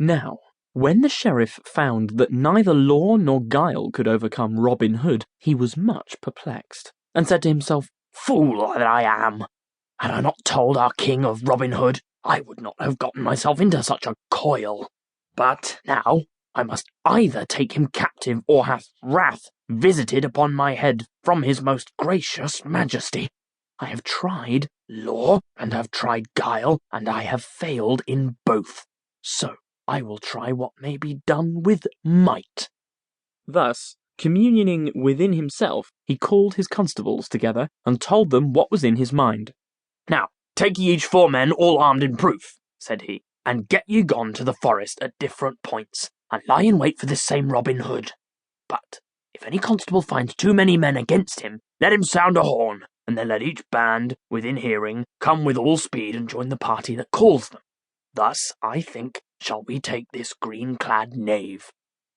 Now, when the sheriff found that neither law nor guile could overcome Robin Hood, he was much perplexed, and said to himself, "Fool that I am! Had I not told our king of Robin Hood, I would not have gotten myself into such a coil. But now I must either take him captive or have wrath visited upon my head from his most gracious majesty. I have tried law and have tried guile, and I have failed in both. So I will try what may be done with might." Thus, communioning within himself, he called his constables together and told them what was in his mind. "Now, take ye each 4 men, all armed in proof," said he, "and get ye gone to the forest at different points, and lie in wait for this same Robin Hood. But if any constable finds too many men against him, let him sound a horn, and then let each band, within hearing, come with all speed and join the party that calls them. Thus, I think, shall we take this green-clad knave.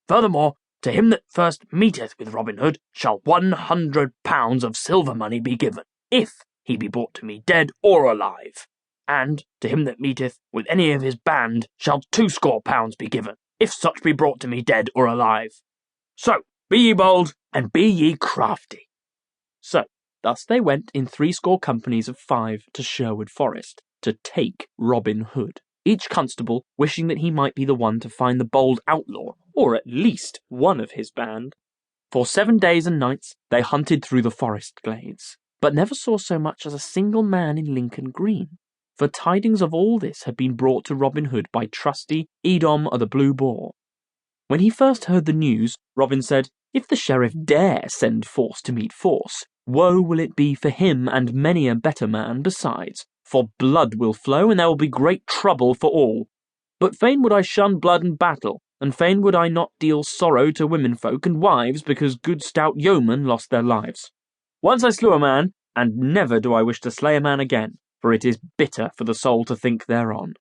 Furthermore, to him that first meeteth with Robin Hood shall 100 pounds of silver money be given, if he be brought to me dead or alive. And to him that meeteth with any of his band shall 20 pounds be given, if such be brought to me dead or alive. So, be ye bold, and be ye crafty." So, thus they went in 80 companies of 5 to Sherwood Forest, to take Robin Hood, each constable wishing that he might be the one to find the bold outlaw, or at least one of his band. For 7 days and nights they hunted through the forest glades, but never saw so much as a single man in Lincoln Green, for tidings of all this had been brought to Robin Hood by trusty A.R.N of the Blue Boar. When he first heard the news, Robin said, "If the sheriff dare send force to meet force, woe will it be for him and many a better man besides, for blood will flow, and there will be great trouble for all. But fain would I shun blood and battle, and fain would I not deal sorrow to womenfolk and wives because good stout yeomen lost their lives. Once I slew a man, and never do I wish to slay a man again, for it is bitter for the soul to think thereon.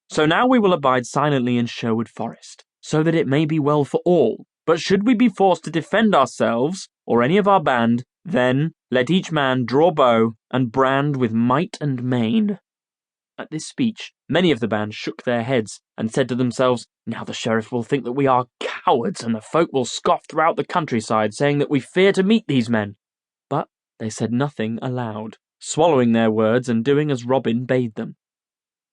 So now we will abide silently in Sherwood Forest, so that it may be well for all. But should we be forced to defend ourselves, or any of our band, then let each man draw bow and brand with might and main." At this speech, many of the band shook their heads and said to themselves, "Now the sheriff will think that we are cowards, and the folk will scoff throughout the countryside, saying that we fear to meet these men." But they said nothing aloud, swallowing their words and doing as Robin bade them.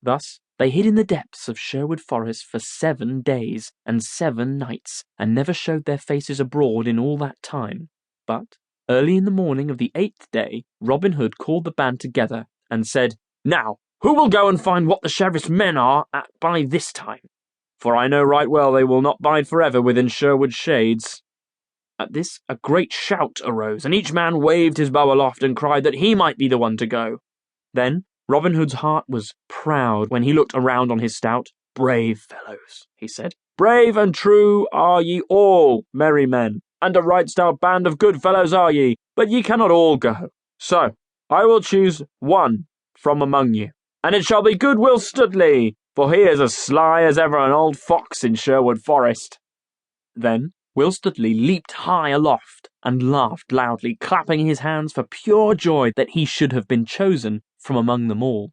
Thus they hid in the depths of Sherwood Forest for 7 days and 7 nights, and never showed their faces abroad in all that time. But early in the morning of the 8th day, Robin Hood called the band together and said, "Now, who will go and find what the sheriff's men are at by this time? For I know right well they will not bide forever within Sherwood shades." At this a great shout arose, and each man waved his bow aloft and cried that he might be the one to go. Then Robin Hood's heart was proud when he looked around on his stout. "Brave fellows," he said, "brave and true are ye all, merry men, and a right stout band of good fellows are ye, but ye cannot all go. So I will choose one from among you, and it shall be good Will Studley, for he is as sly as ever an old fox in Sherwood Forest." Then Will Studley leaped high aloft and laughed loudly, clapping his hands for pure joy that he should have been chosen from among them all.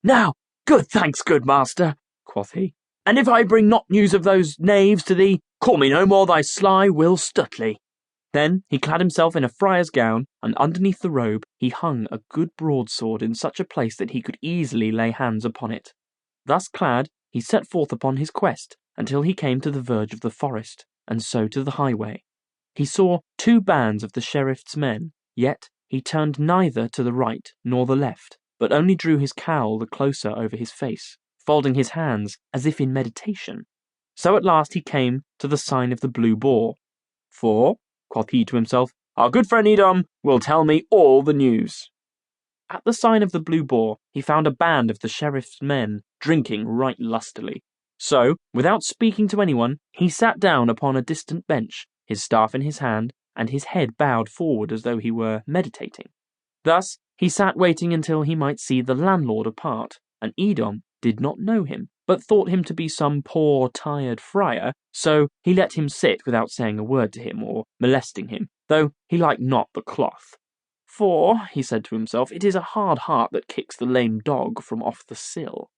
"Now, good thanks, good master," quoth he, "and if I bring not news of those knaves to thee, call me no more thy sly Will Studley." Then he clad himself in a friar's gown, and underneath the robe he hung a good broadsword in such a place that he could easily lay hands upon it. Thus clad, he set forth upon his quest until he came to the verge of the forest, and so to the highway. He saw 2 bands of the sheriff's men, yet he turned neither to the right nor the left, but only drew his cowl the closer over his face, folding his hands as if in meditation. So at last he came to the sign of the Blue Boar. "For," quoth he to himself, "our good friend Edom will tell me all the news." At the sign of the Blue Boar he found a band of the sheriff's men drinking right lustily. So, without speaking to anyone, he sat down upon a distant bench, his staff in his hand, and his head bowed forward as though he were meditating. Thus he sat waiting until he might see the landlord apart, and Edom did not know him, but thought him to be some poor, tired friar, so he let him sit without saying a word to him or molesting him, though he liked not the cloth. "For," he said to himself, "it is a hard heart that kicks the lame dog from off the sill."